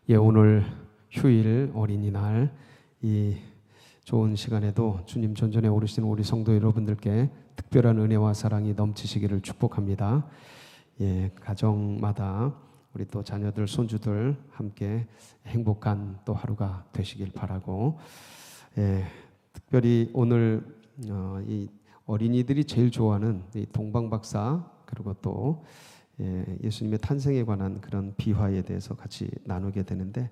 오늘 휴일 어린이날 이 좋은 시간에도 주님 전전에 오르신 우리 성도 여러분들께 특별한 은혜와 사랑이 넘치시기를 축복합니다. 가정마다 우리 또 자녀들, 손주들 함께 행복한 또 하루가 되시길 바라고, 특별히 오늘 이 어린이들이 제일 좋아하는 이 동방박사, 그리고 또 예수님의 탄생에 관한 그런 비화에 대해서 같이 나누게 되는데,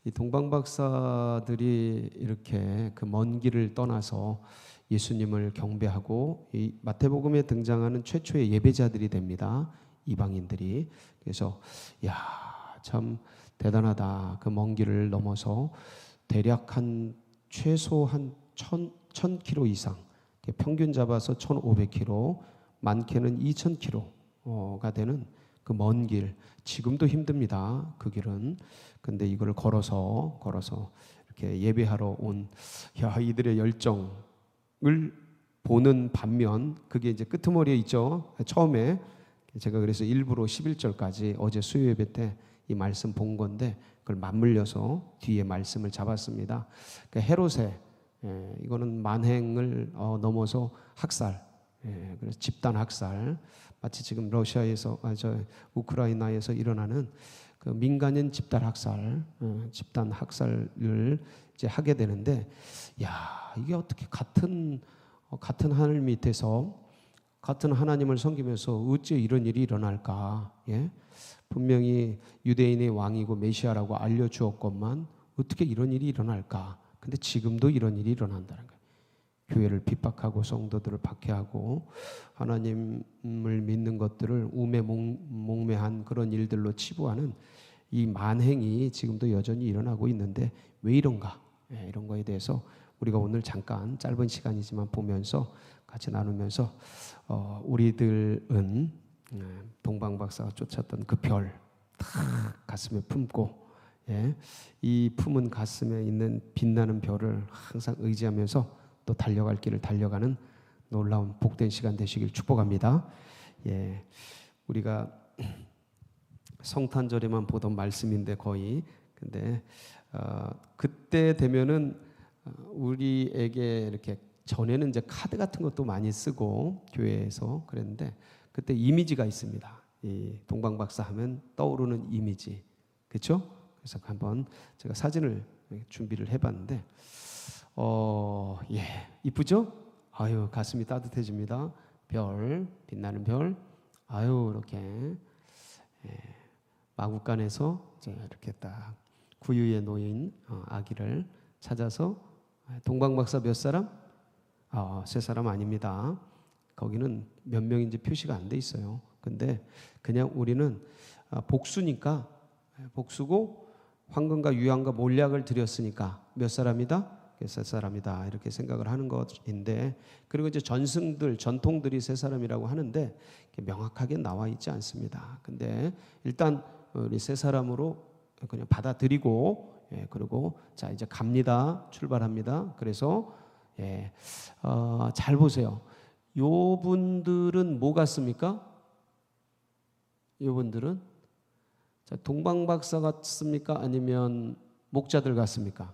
이 동방박사들이 이렇게 그 먼 길을 떠나서 예수님을 경배하고 이 마태복음에 등장하는 최초의 예배자들이 됩니다. 이방인들이. 그래서 참 대단하다. 그 먼 길을 넘어서 대략 한 최소 한 1000km 이상, 평균 잡아서 1500km, 많게는 2000km가 되는 그 먼 길. 지금도 힘듭니다, 그 길은. 근데 이걸 걸어서 이렇게 예배하러 온 이들의 열정을 보는 반면, 그게 이제 끄트머리에 있죠. 처음에 제가 그래서 일부러 11절까지 어제 수요 예배 때 이 말씀 본 건데, 그걸 맞물려서 뒤에 말씀을 잡았습니다. 그러니까 헤롯의 이거는 만행을 넘어서 학살, 그래서 집단 학살, 마치 지금 러시아에서 우크라이나에서 일어나는 그 민간인 집단 학살을 이제 하게 되는데, 이게 어떻게 같은 하늘 밑에서 같은 하나님을 섬기면서 어째 이런 일이 일어날까? 분명히 유대인의 왕이고 메시아라고 알려주었건만 어떻게 이런 일이 일어날까? 근데 지금도 이런 일이 일어난다는 거예요. 교회를 핍박하고 성도들을 박해하고 하나님을 믿는 것들을 우매 몽매한 그런 일들로 치부하는 이 만행이 지금도 여전히 일어나고 있는데 왜 이런가? 이런 거에 대해서 우리가 오늘 잠깐 짧은 시간이지만 보면서 같이 나누면서 우리들은 동방박사가 쫓았던 그 별 가슴에 품고, 이 품은 가슴에 있는 빛나는 별을 항상 의지하면서 또 달려갈 길을 달려가는 놀라운 복된 시간 되시길 축복합니다. 우리가 성탄절에만 보던 말씀인데 거의, 근데 그때 되면은 우리에게 이렇게 전에는 이제 카드 같은 것도 많이 쓰고 교회에서 그랬는데, 그때 이미지가 있습니다. 이 동방박사 하면 떠오르는 이미지, 그렇죠? 그래서 한번 제가 사진을 준비를 해봤는데, 이쁘죠? 아유, 가슴이 따뜻해집니다. 별, 빛나는 별, 이렇게 마국간에서 이렇게 딱 구유에 놓인 아기를 찾아서, 동방박사 몇 사람? 3사람 아닙니다. 거기는 몇 명인지 표시가 안 돼 있어요. 근데 그냥 우리는 복수니까, 복수고 황금과 유황과 몰약을 드렸으니까 몇 사람이다? 3사람이다. 이렇게 생각을 하는 것인데, 그리고 이제 전승들, 전통들이 3사람이라고 하는데 명확하게 나와 있지 않습니다. 근데 일단 우리 3사람으로 그냥 받아들이고, 그리고 자 이제 갑니다. 출발합니다. 그래서 잘 보세요. 요 분들은 뭐 같습니까? 요 분들은 동방박사 같습니까? 아니면 목자들 같습니까?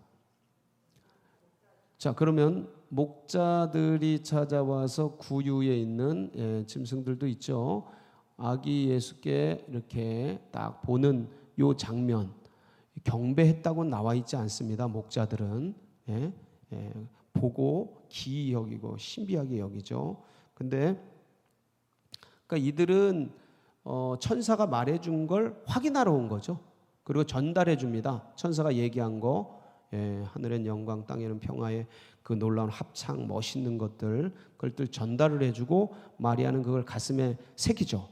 자, 그러면 목자들이 찾아와서 구유에 있는 짐승들도 있죠. 아기 예수께 이렇게 딱 보는 요 장면, 경배했다고 나와 있지 않습니다. 목자들은 보고 기이 여기고 신비하게 여기죠. 근데 그러니까 이들은 천사가 말해준 걸 확인하러 온 거죠. 그리고 전달해 줍니다. 천사가 얘기한 거, 하늘엔 영광, 땅에는 평화의 그 놀라운 합창, 멋있는 것들, 그것들 전달을 해주고 마리아는 그걸 가슴에 새기죠.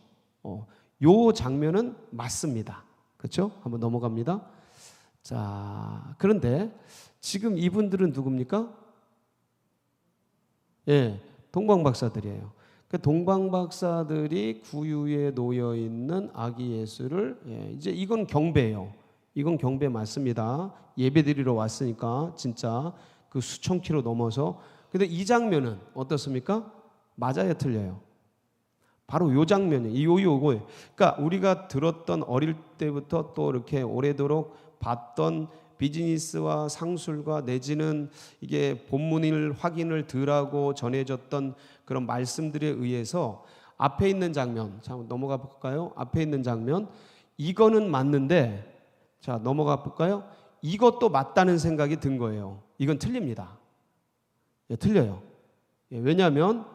요 장면은 맞습니다. 그렇죠? 한번 넘어갑니다. 자, 그런데 지금 이분들은 누굽니까? 동방박사들이에요. 그 동방박사들이 구유에 놓여 있는 아기 예수를, 이제 이건 경배예요. 이건 경배 맞습니다. 예배드리러 왔으니까 진짜 그 수천 킬로 넘어서. 근데 이 장면은 어떻습니까? 맞아요, 틀려요? 바로 요 장면이 요거예요. 그러니까 우리가 들었던 어릴 때부터 또 이렇게 오래도록 봤던 비즈니스와 상술과 내지는 이게 본문을 확인을 덜하고 전해졌던 그런 말씀들에 의해서 앞에 있는 장면, 자 넘어가 볼까요? 앞에 있는 장면, 이거는 맞는데, 자 넘어가 볼까요? 이것도 맞다는 생각이 든 거예요. 이건 틀립니다. 예, 틀려요. 예, 왜냐하면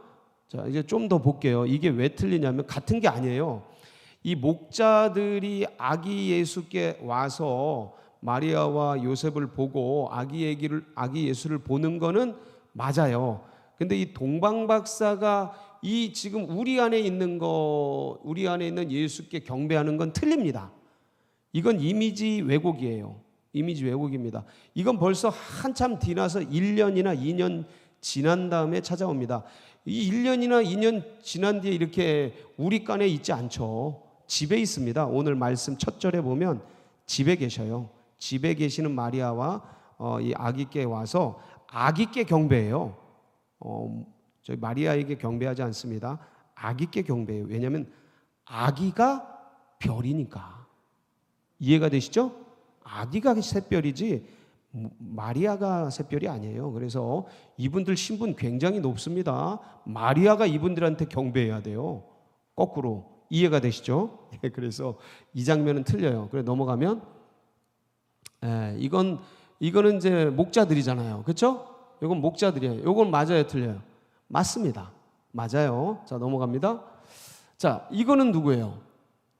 자 이제 좀 더 볼게요. 이게 왜 틀리냐면 같은 게 아니에요. 이 목자들이 아기 예수께 와서 마리아와 요셉을 보고 아기 예수를 보는 거는 맞아요. 근데 이 동방박사가 이 지금 우리 안에 있는 예수께 경배하는 건 틀립니다. 이건 이미지 왜곡이에요. 이미지 왜곡입니다. 이건 벌써 한참 지나서 1년이나 2년 지난 다음에 찾아옵니다. 이 1년이나 2년 지난 뒤에 이렇게 우리 간에 있지 않죠. 집에 있습니다. 오늘 말씀 첫 절에 보면 집에 계셔요. 집에 계시는 마리아와 이 아기께 와서 아기께 경배해요. 저희 마리아에게 경배하지 않습니다. 아기께 경배해요. 왜냐하면 아기가 별이니까. 이해가 되시죠? 아기가 샛별이지 마리아가 샛별이 아니에요. 그래서 이분들 신분 굉장히 높습니다. 마리아가 이분들한테 경배해야 돼요. 거꾸로. 이해가 되시죠? 그래서 이 장면은 틀려요. 그래 넘어가면 이거는 이제 목자들이잖아요. 그렇죠? 이건 목자들이에요. 이건 맞아요, 틀려요? 맞습니다. 맞아요. 자 넘어갑니다. 자 이거는 누구예요?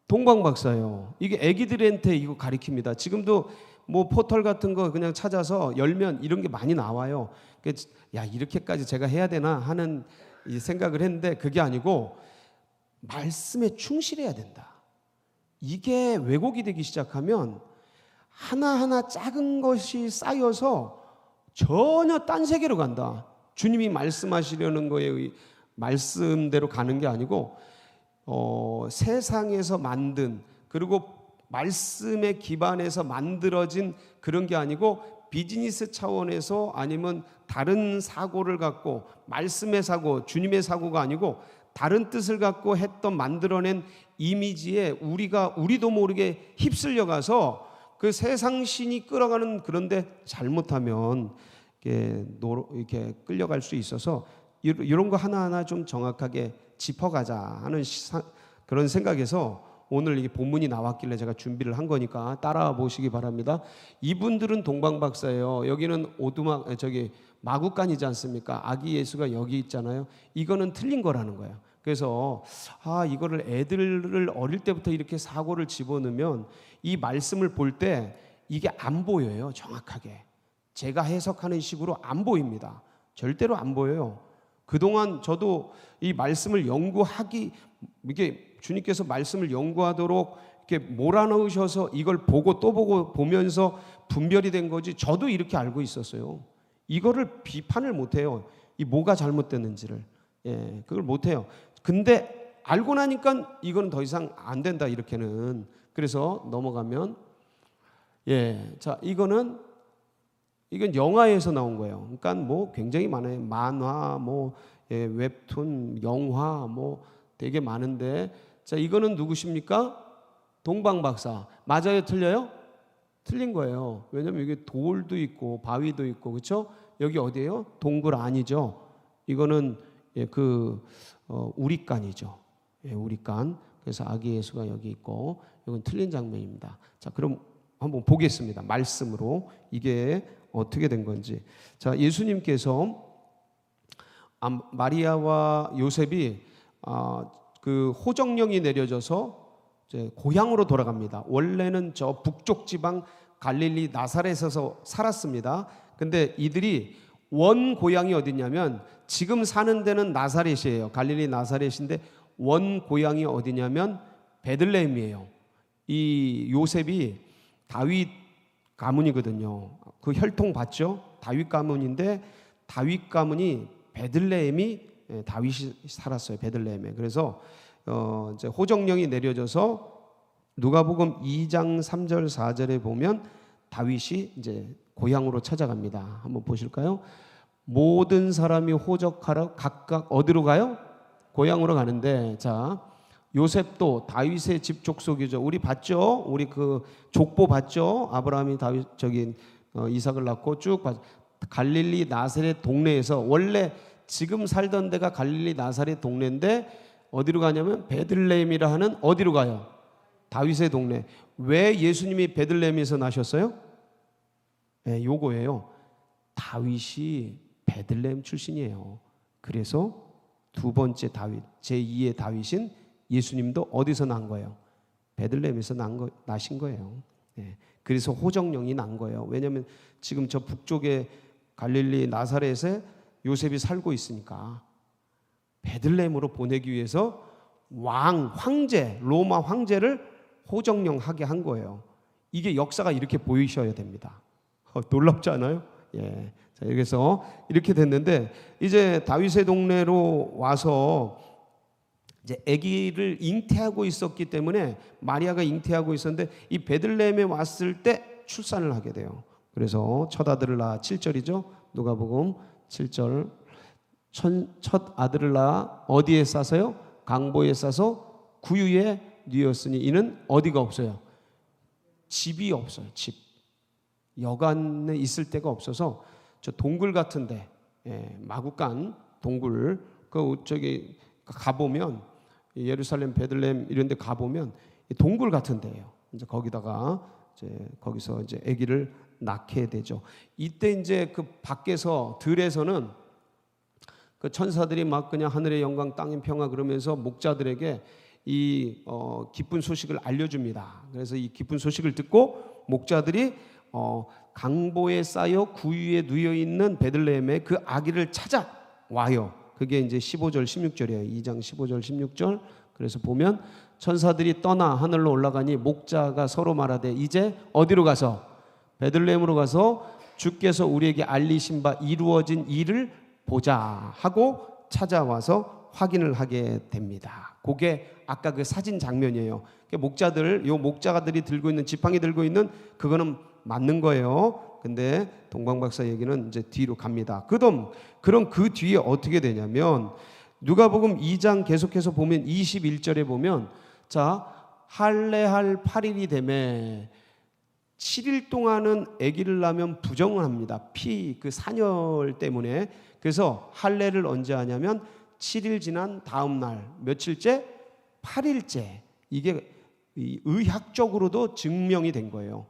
동방박사예요. 이게 애기들한테 이거 가리킵니다. 지금도 뭐 포털 같은 거 그냥 찾아서 열면 이런 게 많이 나와요. 야 이렇게까지 제가 해야 되나 하는 이 생각을 했는데 그게 아니고 말씀에 충실해야 된다. 이게 왜곡이 되기 시작하면 하나하나 작은 것이 쌓여서 전혀 딴 세계로 간다. 주님이 말씀하시려는 거에 말씀대로 가는 게 아니고 세상에서 만든 그리고 말씀에 기반해서 만들어진 그런 게 아니고 비즈니스 차원에서 아니면 다른 사고를 갖고 말씀의 사고, 주님의 사고가 아니고 다른 뜻을 갖고 했던 만들어낸 이미지에 우리도 모르게 휩쓸려 가서 그 세상 신이 끌어가는 그런데 잘못하면 이렇게 끌려갈 수 있어서 이런 거 하나하나 좀 정확하게 짚어가자 하는 그런 생각에서 오늘 이 본문이 나왔길래 제가 준비를 한 거니까 따라와 보시기 바랍니다. 이분들은 동방박사예요. 여기는 마구간이지 않습니까? 아기 예수가 여기 있잖아요. 이거는 틀린 거라는 거예요. 그래서 이거를 애들을 어릴 때부터 이렇게 사고를 집어넣으면 이 말씀을 볼 때 이게 안 보여요. 정확하게 제가 해석하는 식으로 안 보입니다. 절대로 안 보여요. 그동안 저도 이 말씀을 이게 주님께서 말씀을 연구하도록 이렇게 몰아넣으셔서 이걸 보고 또 보고 보면서 분별이 된 거지 저도 이렇게 알고 있었어요. 이거를 비판을 못해요. 이 뭐가 잘못됐는지를. 그걸 못해요. 근데 알고 나니까 이거는 더 이상 안 된다 이렇게는. 그래서 넘어가면 자 이건 영화에서 나온 거예요. 그러니까 뭐 굉장히 많아요. 만화, 웹툰, 영화 되게 많은데 자 이거는 누구십니까? 동방박사. 맞아요, 틀려요? 틀린 거예요. 왜냐하면 여기 돌도 있고 바위도 있고 그렇죠? 여기 어디예요? 동굴 아니죠. 이거는 우리간이죠. 우리간. 그래서 아기 예수가 여기 있고 이건 틀린 장면입니다. 자 그럼 한번 보겠습니다. 말씀으로 이게 어떻게 된 건지. 자 예수님께서 마리아와 요셉이 그 호정령이 내려져서 이제 고향으로 돌아갑니다. 원래는 저 북쪽 지방 갈릴리 나사렛에서 살았습니다. 근데 이들이 원 고향이 어디냐면 지금 사는 데는 나사렛이에요. 갈릴리 나사렛인데 원 고향이 어디냐면 베들레헴이에요. 이 요셉이 다윗 가문이거든요. 그 혈통 봤죠? 다윗 가문인데 다윗 가문이 베들레헴이 다윗이 살았어요. 베들레헴에. 그래서 이제 호정령이 내려져서 누가복음 2장 3절 4절에 보면 다윗이 이제 고향으로 찾아갑니다. 한번 보실까요? 모든 사람이 호적하러 각각 어디로 가요? 고향으로 가는데 자 요셉도 다윗의 집 족속이죠. 우리 봤죠? 우리 그 족보 봤죠? 아브라함이 다윗 이삭을 낳고 쭉 갈릴리 나사렛 동네에서, 원래 지금 살던 데가 갈릴리 나사렛 동네인데 어디로 가냐면 베들레헴이라 하는, 어디로 가요? 다윗의 동네. 왜 예수님이 베들레헴에서 나셨어요? 네, 요거예요. 다윗이 베들레헴 출신이에요. 그래서 두 번째 다윗, 제2의 다윗인 예수님도 어디서 난 거예요? 베들레헴에서 나신 거예요. 네. 그래서 호정령이 난 거예요. 왜냐하면 지금 저 북쪽에 갈릴리 나사렛에 요셉이 살고 있으니까 베들레헴으로 보내기 위해서 황제, 로마 황제를 호정령하게 한 거예요. 이게 역사가 이렇게 보이셔야 됩니다. 놀랍지 않아요? 예. 자, 그래서 이렇게 됐는데, 이제 다윗의 동네로 와서 이제 아기를 잉태하고 있었기 때문에, 마리아가 잉태하고 있었는데 이 베들레헴에 왔을 때 출산을 하게 돼요. 그래서 첫 아들을 낳아, 7절이죠. 누가복음 7절. 첫 아들을 낳아 어디에 싸서요? 강보에 싸서 구유에 뉘었으니 이는 어디가 없어요? 집이 없어요. 집. 여간에 있을 데가 없어서 저 동굴 같은데, 마구간 동굴, 저기 가보면, 예루살렘, 베들레헴 이런 데 가보면 동굴 같은 데예요. 이제 거기다가 거기서 이제 아기를 낳게 되죠. 이때 이제 그 밖에서, 들에서는 그 천사들이 막 그냥 하늘의 영광 땅의 평화 그러면서 목자들에게 이 기쁜 소식을 알려줍니다. 그래서 이 기쁜 소식을 듣고 목자들이 강보에 쌓여 구유에 누워 있는 베들레헴에 그 아기를 찾아와요. 그게 이제 15절 16절이에요. 2장 15절 16절. 그래서 보면 천사들이 떠나 하늘로 올라가니 목자가 서로 말하되 이제 어디로 가서? 베들레헴으로 가서 주께서 우리에게 알리신 바 이루어진 일을 보자 하고 찾아와서 확인을 하게 됩니다. 그게 아까 그 사진 장면이에요. 목자들이 들고 있는, 지팡이 들고 있는 그거는 맞는 거예요. 근데 동방박사 얘기는 이제 뒤로 갑니다. 그럼 그 뒤에 어떻게 되냐면, 누가복음 2장 계속해서 보면 21절에 보면, 자, 할례할 8일이 되매 7일 동안은 아기를 낳으면 부정을 합니다. 그 산열 때문에. 그래서 할례를 언제 하냐면 7일 지난 다음 날, 며칠째? 8일째. 이게 의학적으로도 증명이 된 거예요.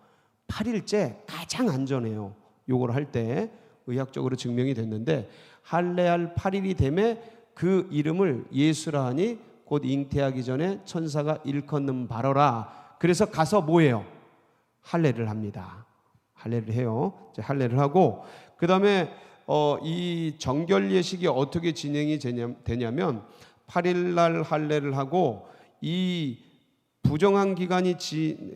8일째 가장 안전해요. 요걸 할 때 의학적으로 증명이 됐는데, 할례할 8일이 되매 그 이름을 예수라 하니 곧 잉태하기 전에 천사가 일컫는 바로라. 그래서 가서 뭐예요? 할례를 합니다. 할례를 해요. 할례를 하고, 그 다음에 이 정결 예식이 어떻게 진행이 되냐면 8일날 할례를 하고, 이 부정한 기간이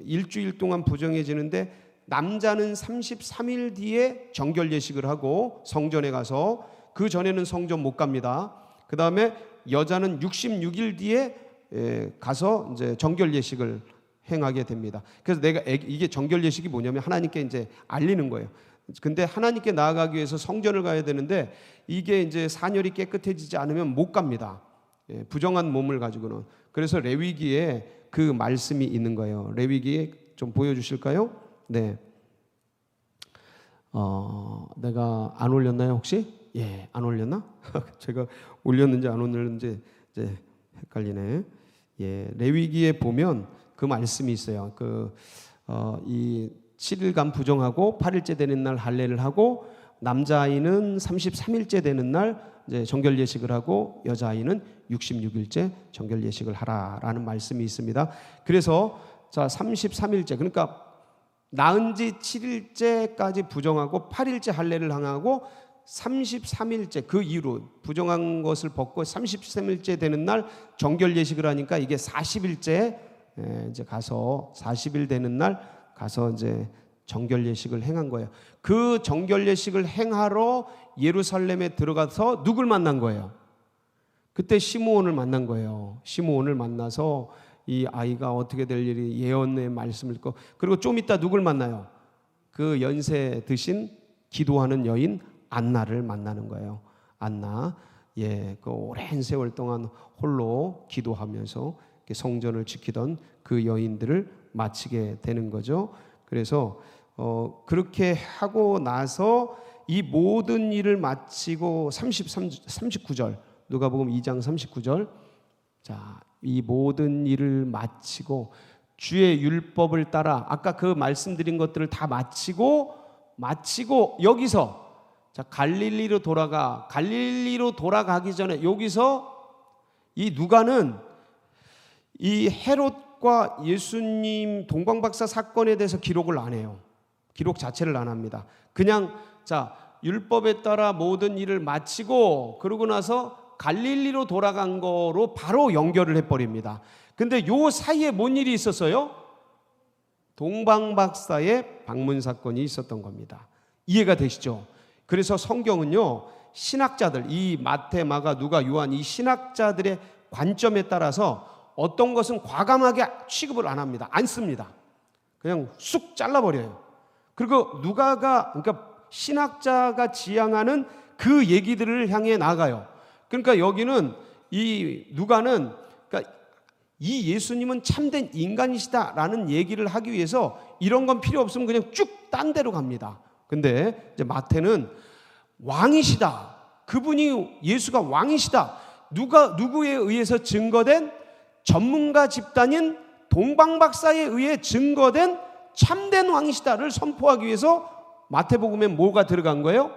일주일 동안 부정해지는데, 남자는 33일 뒤에 정결 예식을 하고 성전에 가서, 그 전에는 성전 못 갑니다. 그 다음에 여자는 66일 뒤에 가서 이제 정결 예식을 행하게 됩니다. 그래서 이게 정결 예식이 뭐냐면 하나님께 이제 알리는 거예요. 근데 하나님께 나아가기 위해서 성전을 가야 되는데, 이게 이제 산열이 깨끗해지지 않으면 못 갑니다. 부정한 몸을 가지고는. 그래서 레위기에 그 말씀이 있는 거예요. 레위기에 좀 보여주실까요? 네. 내가 안 올렸나요 혹시? 예, 안 올렸나? 제가 올렸는지 안 올렸는지 이제 헷갈리네. 예, 레위기에 보면 그 말씀이 있어요. 이 7일간 부정하고 8일째 되는 날 할례를 하고, 남자아이는 33일째 되는 날 이제 정결 예식을 하고, 여자아이는 66일째 정결 예식을 하라라는 말씀이 있습니다. 그래서 자, 33일째, 그러니까 낳은 지 7일째까지 부정하고 8일째 할례를 하고 33일째, 그 이후로 부정한 것을 벗고 33일째 되는 날 정결 예식을 하니까 이게 40일째 이제 가서 40일 되는 날 가서 이제 정결 예식을 행한 거예요. 그 정결 예식을 행하러 예루살렘에 들어가서 누굴 만난 거예요? 그때 시므온을 만난 거예요. 시므온을 만나서 이 아이가 어떻게 될 일이 예언의 말씀을 듣고, 그리고 좀 이따 누굴 만나요? 그 연세 드신 기도하는 여인 안나를 만나는 거예요. 안나, 그 오랜 세월 동안 홀로 기도하면서 성전을 지키던 그 여인들을 마치게 되는 거죠. 그래서 그렇게 하고 나서 이 모든 일을 마치고 39절 누가복음 2장 39절 자, 이 모든 일을 마치고 주의 율법을 따라 아까 그 말씀드린 것들을 다 마치고 여기서 자, 갈릴리로 돌아가기 전에 여기서 이 누가는 이 헤롯과 예수님 동방박사 사건에 대해서 기록을 안 해요. 기록 자체를 안 합니다. 그냥 자, 율법에 따라 모든 일을 마치고 그러고 나서 갈릴리로 돌아간 거로 바로 연결을 해버립니다. 근데 요 사이에 뭔 일이 있었어요? 동방박사의 방문 사건이 있었던 겁니다. 이해가 되시죠? 그래서 성경은요, 신학자들, 이 마태, 마가, 누가, 요한 이 신학자들의 관점에 따라서 어떤 것은 과감하게 취급을 안 합니다. 안 씁니다. 그냥 쑥 잘라버려요. 그리고 누가가, 그러니까 신학자가 지향하는 그 얘기들을 향해 나가요. 그러니까 여기는 이 누가는 그러니까 이 예수님은 참된 인간이시다라는 얘기를 하기 위해서 이런 건 필요 없으면 그냥 쭉 딴 데로 갑니다. 근데 이제 마태는 왕이시다. 그분이 예수가 왕이시다. 누구에 의해서 증거된 전문가 집단인 동방박사에 의해 증거된 참된 왕이시다를 선포하기 위해서 마태복음에 뭐가 들어간 거예요?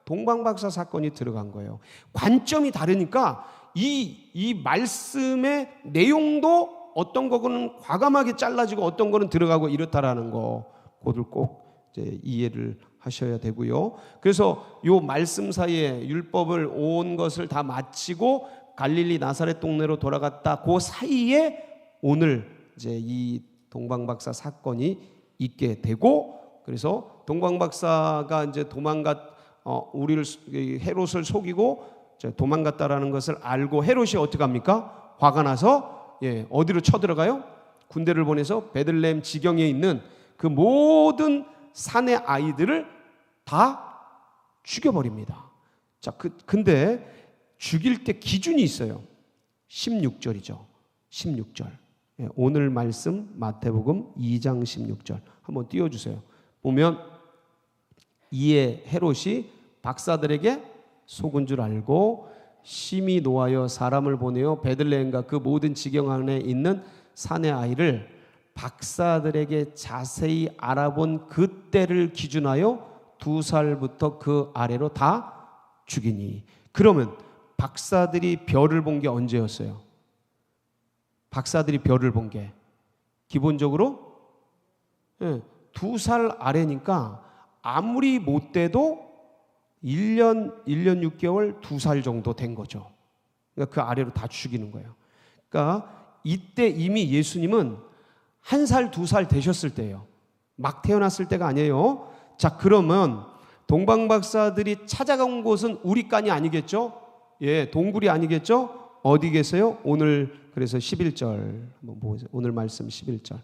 동방박사 사건이 들어간 거예요. 관점이 다르니까 이 말씀의 내용도 어떤 거는 과감하게 잘라지고 어떤 거는 들어가고 이렇다라는 거, 그걸 꼭 이제 이해를 하셔야 되고요. 그래서 요 말씀 사이에 율법을 온 것을 다 마치고 갈릴리 나사렛 동네로 돌아갔다. 그 사이에 오늘 이제 이 동방박사 사건이 있게 되고, 그래서 동방박사가 이제 우리를 헤롯을 속이고 도망갔다라는 것을 알고 헤롯이 어떻게 합니까? 화가 나서 어디로 쳐들어가요? 군대를 보내서 베들레헴 지경에 있는 그 모든 산의 아이들을 다 죽여버립니다. 자, 근데 죽일 때 기준이 있어요. 16절이죠. 16절. 오늘 말씀 마태복음 2장 16절 한번 띄워주세요. 보면 이에 헤롯이 박사들에게 속은 줄 알고 심히 노하여 사람을 보내어 베들레헴과 그 모든 지경 안에 있는 산의 아이를 박사들에게 자세히 알아본 그때를 기준하여 2살부터 그 아래로 다 죽이니. 그러면 박사들이 별을 본 게 언제였어요? 박사들이 별을 본 게 기본적으로 2살 아래니까 아무리 못 돼도 1년 6개월 2살 정도 된 거죠. 그러니까 그 아래로 다 죽이는 거예요. 그러니까 이때 이미 예수님은 1살 2살 되셨을 때예요. 막 태어났을 때가 아니에요. 자, 그러면 동방박사들이 찾아간 곳은 우리간이 아니겠죠? 동굴이 아니겠죠? 어디 계세요? 오늘 그래서 11절 한번 보세요. 오늘 말씀 11절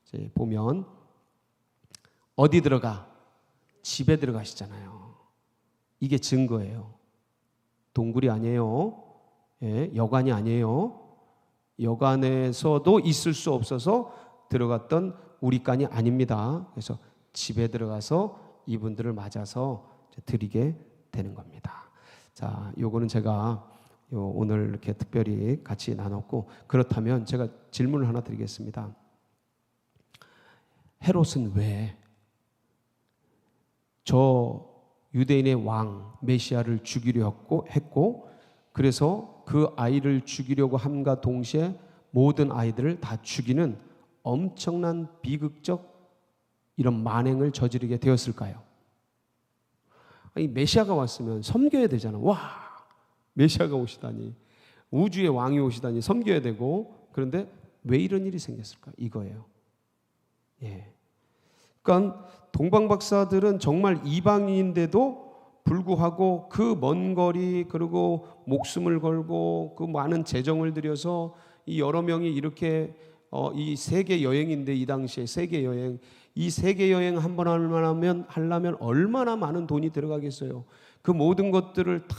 이제 보면 어디 들어가? 집에 들어가시잖아요. 이게 증거예요. 동굴이 아니에요. 여관이 아니에요. 여관에서도 있을 수 없어서 들어갔던 우리간이 아닙니다. 그래서 집에 들어가서 이분들을 맞아서 드리게 되는 겁니다. 자, 요거는 제가 오늘 이렇게 특별히 같이 나눴고, 그렇다면 제가 질문을 하나 드리겠습니다. 헤롯은 왜 저 유대인의 왕 메시아를 죽이려 했고, 그래서 그 아이를 죽이려고 함과 동시에 모든 아이들을 다 죽이는 엄청난 비극적 이런 만행을 저지르게 되었을까요? 아니, 메시아가 왔으면 섬겨야 되잖아. 와, 메시아가 오시다니, 우주의 왕이 오시다니 섬겨야 되고, 그런데 왜 이런 일이 생겼을까? 이거예요. 그러니까 동방박사들은 정말 이방인인데도 불구하고 그 먼 거리, 그리고 목숨을 걸고 그 많은 재정을 들여서 이 여러 명이 이렇게 이 세계 여행인데, 이 당시에 세계 여행, 이 세계 여행 한 번 하려면 얼마나 많은 돈이 들어가겠어요. 그 모든 것들을 다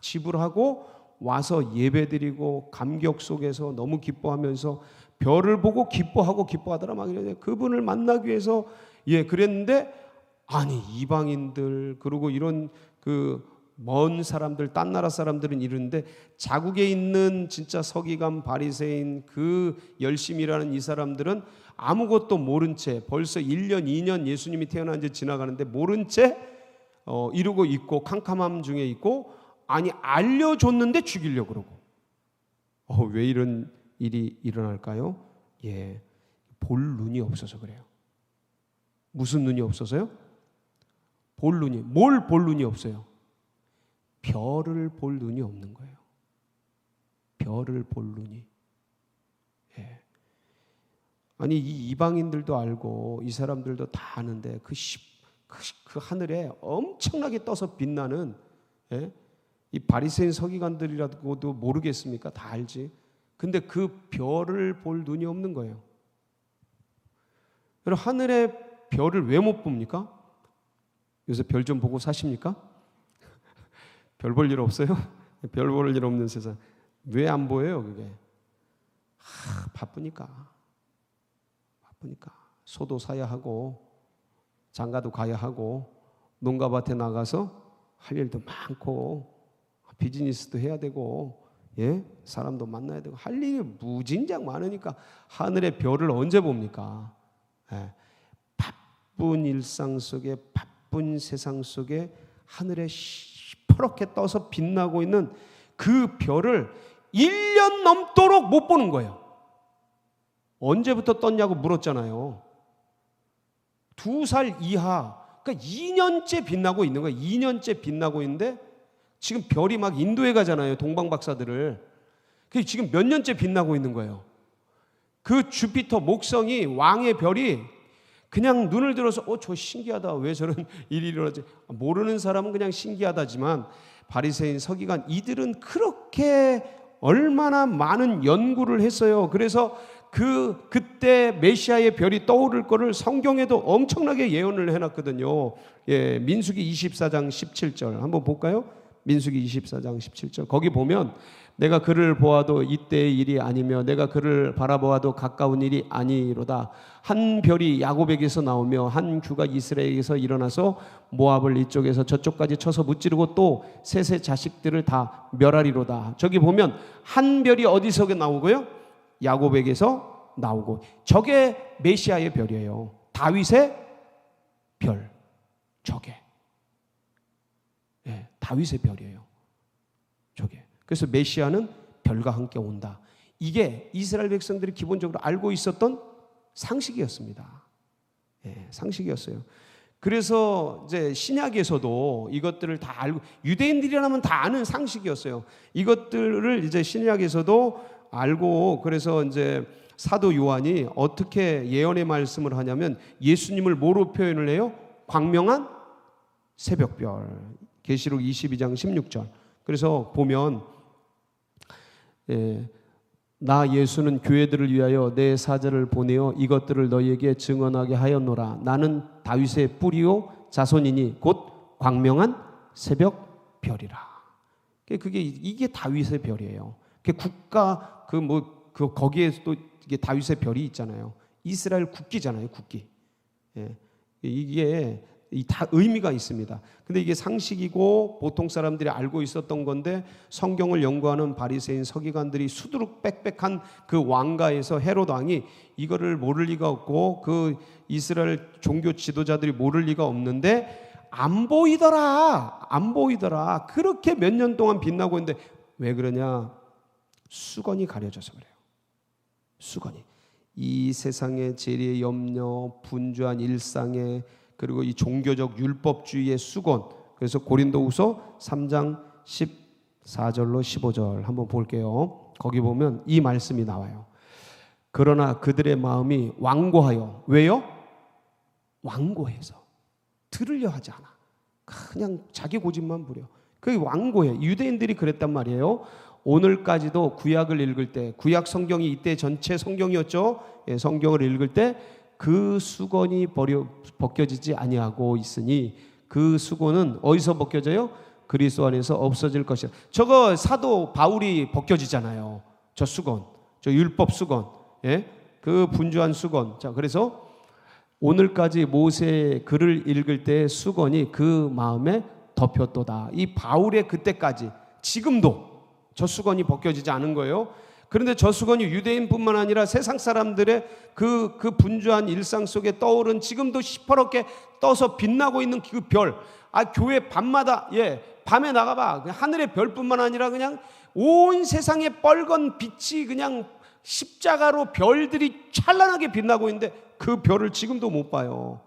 지불하고 와서 예배드리고 감격 속에서 너무 기뻐하면서 별을 보고 기뻐하더라. 막 이래. 그분을 만나기 위해서 그랬는데, 아니 이방인들 그리고 이런 그 먼 사람들, 딴 나라 사람들은 이러는데, 자국에 있는 진짜 서기관 바리새인 그 열심히 일하는 이 사람들은 아무것도 모른 채 벌써 1년 2년 예수님이 태어난 지 지나가는데 모른 채 이러고 있고, 캄캄함 중에 있고, 아니 알려줬는데 죽이려고 그러고. 왜 이런 일이 일어날까요? 볼 눈이 없어서 그래요. 무슨 눈이 없어서요? 볼 눈이. 뭘 볼 눈이 없어요? 별을 볼 눈이 없는 거예요. 별을 볼 눈이. 아니 이 이방인들도 알고 이 사람들도 다 아는데 그 하늘에 엄청나게 떠서 빛나는 이 바리새인 서기관들이라고도 모르겠습니까? 다 알지. 근데 그 별을 볼 눈이 없는 거예요. 여러분, 하늘의 별을 왜 못 봅니까? 요새 별 좀 보고 사십니까? 별 볼 일 없어요? 별 볼 일 없는 세상. 왜 안 보여요 그게? 바쁘니까. 소도 사야 하고, 장가도 가야 하고, 농가밭에 나가서 할 일도 많고, 비즈니스도 해야 되고, 사람도 만나야 되고, 할 일이 무진장 많으니까 하늘의 별을 언제 봅니까? 바쁜 일상 속에, 바쁜 세상 속에 하늘에 시퍼렇게 떠서 빛나고 있는 그 별을 1년 넘도록 못 보는 거예요. 언제부터 떴냐고 물었잖아요. 2살 이하, 그러니까 2년째 빛나고 있는 거예요. 2년째 빛나고 있는데 지금 별이 막 인도에 가잖아요. 동방박사들을. 그게 지금 몇 년째 빛나고 있는 거예요. 그 주피터 목성이, 왕의 별이 그냥 눈을 들어서 저 신기하다. 왜 저런 일이 일어나지? 모르는 사람은 그냥 신기하다지만 바리새인 서기관 이들은 그렇게 얼마나 많은 연구를 했어요. 그래서 그때 메시아의 별이 떠오를 거를 성경에도 엄청나게 예언을 해놨거든요. 민수기 24장 17절 한번 볼까요? 민수기 24장 17절. 거기 보면 내가 그를 보아도 이때의 일이 아니며 내가 그를 바라보아도 가까운 일이 아니로다. 한 별이 야곱에게서 나오며 한 규가 이스라엘에게서 일어나서 모압을 이쪽에서 저쪽까지 쳐서 무찌르고 또 셋의 자식들을 다 멸하리로다. 저기 보면 한 별이 어디서 나오고요? 야곱에게서 나오고, 저게 메시아의 별이에요. 다윗의 별. 저게 다윗의 별이에요. 저게. 그래서 메시아는 별과 함께 온다. 이게 이스라엘 백성들이 기본적으로 알고 있었던 상식이었습니다. 상식이었어요. 그래서 이제 신약에서도 이것들을 다 알고, 유대인들이라면 다 아는 상식이었어요. 이것들을 이제 신약에서도 알고, 그래서 이제 사도 요한이 어떻게 예언의 말씀을 하냐면 예수님을 뭐로 표현을 해요? 광명한 새벽별. 계시록 22장 16절. 그래서 보면 나 예수는 교회들을 위하여 내 사자를 보내어 이것들을 너희에게 증언하게 하였노라. 나는 다윗의 뿌리요 자손이니 곧 광명한 새벽별이라. 이게 다윗의 별이에요. 국가 거기에 또 이게 다윗의 별이 있잖아요. 이스라엘 국기잖아요, 국기. 이게 다 의미가 있습니다. 근데 이게 상식이고 보통 사람들이 알고 있었던 건데, 성경을 연구하는 바리새인 서기관들이 수두룩 빽빽한 그 왕가에서 헤롯 왕이 이거를 모를 리가 없고, 그 이스라엘 종교 지도자들이 모를 리가 없는데 안 보이더라. 그렇게 몇 년 동안 빛나고 있는데 왜 그러냐? 수건이 가려져서 그래요. 수건이. 이 세상의 재리의 염려, 분주한 일상에, 그리고 이 종교적 율법주의의 수건. 그래서 고린도후서 3장 14절로 15절 한번 볼게요. 거기 보면 이 말씀이 나와요. 그러나 그들의 마음이 완고하여. 왜요? 완고해서. 들으려 하지 않아. 그냥 자기 고집만 부려. 그게 완고해. 유대인들이 그랬단 말이에요. 오늘까지도 구약을 읽을 때, 구약 성경이 이때 전체 성경이었죠. 성경을 읽을 때 그 수건이 벗겨지지 아니하고 있으니 그 수건은 어디서 벗겨져요? 그리스도 안에서 없어질 것이다. 저거 사도 바울이 벗겨지잖아요. 저 수건, 저 율법 수건. 예? 그 분주한 수건. 자, 그래서 오늘까지 모세의 글을 읽을 때 수건이 그 마음에 덮였도다. 이 바울의 그때까지 지금도 저 수건이 벗겨지지 않은 거예요. 그런데 저 수건이 유대인뿐만 아니라 세상 사람들의 그 분주한 일상 속에 떠오른 지금도 시퍼렇게 떠서 빛나고 있는 그 별. 교회 밤마다 밤에 나가봐. 하늘의 별뿐만 아니라 그냥 온 세상의 뻘건 빛이 그냥 십자가로 별들이 찬란하게 빛나고 있는데 그 별을 지금도 못 봐요.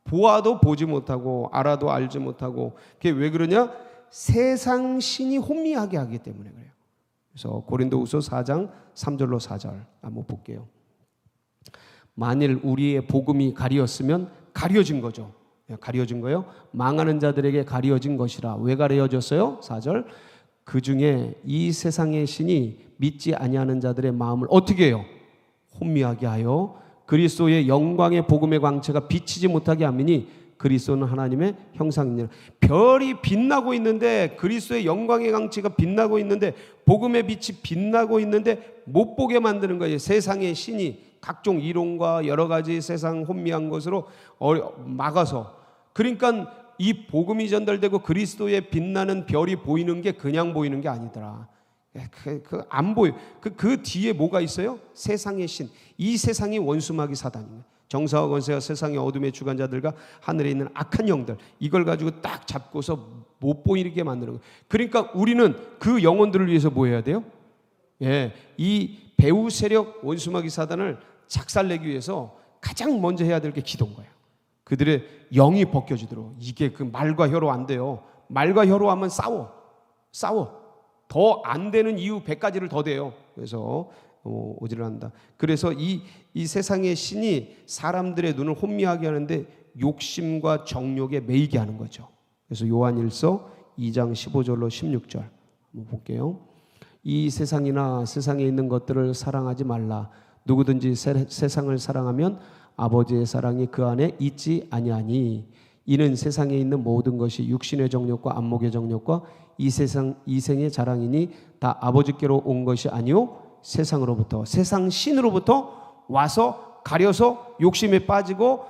보아도 보지 못하고 알아도 알지 못하고. 그게 왜 그러냐? 세상 신이 혼미하게 하기 때문에 그래요. 그래서 고린도후서 4장 3절로 4절 한번 볼게요. 만일 우리의 복음이 가리었으면 가려진 거죠. 가려진 거예요. 망하는 자들에게 가려진 것이라. 왜 가려졌어요? 4절. 그 중에 이 세상의 신이 믿지 아니하는 자들의 마음을 어떻게 해요? 혼미하게 하여 그리스도의 영광의 복음의 광채가 비치지 못하게 하미니 그리스도는 하나님의 형상이니라. 별이 빛나고 있는데, 그리스도의 영광의 광채가 빛나고 있는데, 복음의 빛이 빛나고 있는데 못 보게 만드는 거예요. 세상의 신이 각종 이론과 여러 가지 세상 혼미한 것으로 막아서. 그러니까 이 복음이 전달되고 그리스도의 빛나는 별이 보이는 게 그냥 보이는 게 아니더라. 안 보여. 그 뒤에 뭐가 있어요? 세상의 신. 이 세상이 원수마귀 사단입니다. 정사와 권세와 세상의 어둠의 주관자들과 하늘에 있는 악한 영들, 이걸 가지고 딱 잡고서 못 보이게 만드는 거예요. 그러니까 우리는 그 영혼들을 위해서 뭐 해야 돼요? 이 배후 세력 원수마귀 사단을 작살내기 위해서 가장 먼저 해야 될 게 기도인 거예요. 그들의 영이 벗겨지도록. 이게 그 말과 혀로 안 돼요. 말과 혀로 하면 싸워. 더 안 되는 이유 100가지를 더 돼요. 그래서 오지를 한다. 그래서 이 세상의 신이 사람들의 눈을 혼미하게 하는데 욕심과 정욕에 매이게 하는 거죠. 그래서 요한일서 2장 15절로 16절 한번 볼게요. 이 세상이나 세상에 있는 것들을 사랑하지 말라. 누구든지 세상을 사랑하면 아버지의 사랑이 그 안에 있지 아니하니. 이는 세상에 있는 모든 것이 육신의 정욕과 안목의 정욕과 이 세상의 자랑이니 다 아버지께로 온 것이 아니요 세상으로부터, 세상 신으로부터 와서 가려서 욕심에 빠지고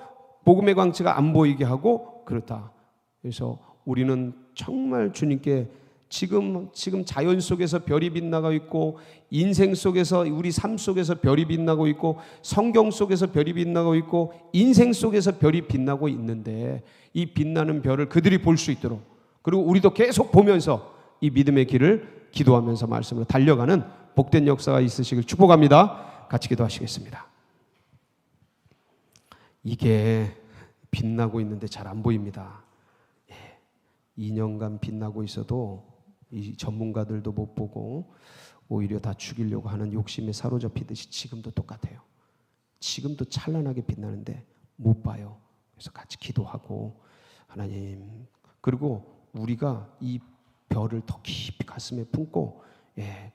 복음의 광채가 안 보이게 하고 그렇다. 그래서 우리는 정말 주님께 지금 자연 속에서 별이 빛나고 있고, 인생 속에서, 우리 삶 속에서 별이 빛나고 있고, 성경 속에서 별이 빛나고 있고, 인생 속에서 별이 빛나고 있는데, 이 빛나는 별을 그들이 볼 수 있도록, 그리고 우리도 계속 보면서 이 믿음의 길을 기도하면서 말씀으로 달려가는 복된 역사가 있으시길 축복합니다. 같이 기도하시겠습니다. 이게 빛나고 있는데 잘 안 보입니다. 2년간 빛나고 있어도 이 전문가들도 못 보고 오히려 다 죽이려고 하는 욕심에 사로잡히듯이 지금도 똑같아요. 지금도 찬란하게 빛나는데 못 봐요. 그래서 같이 기도하고, 하나님, 그리고 우리가 이 별을 더 깊이 가슴에 품고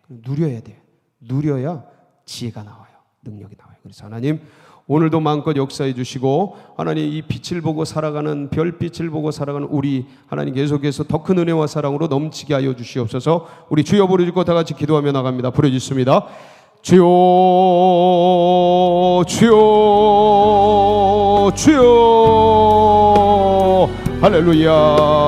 누려야 돼요. 누려야 지혜가 나와요. 능력이 나와요. 그래서 하나님, 오늘도 마음껏 역사해 주시고, 하나님, 이 빛을 보고 살아가는, 별빛을 보고 살아가는 우리, 하나님 계속해서 더 큰 은혜와 사랑으로 넘치게 하여 주시옵소서. 우리 주여 부르짖고 다 같이 기도하며 나갑니다. 부르짖습니다. 주여, 주여, 주여. 할렐루야.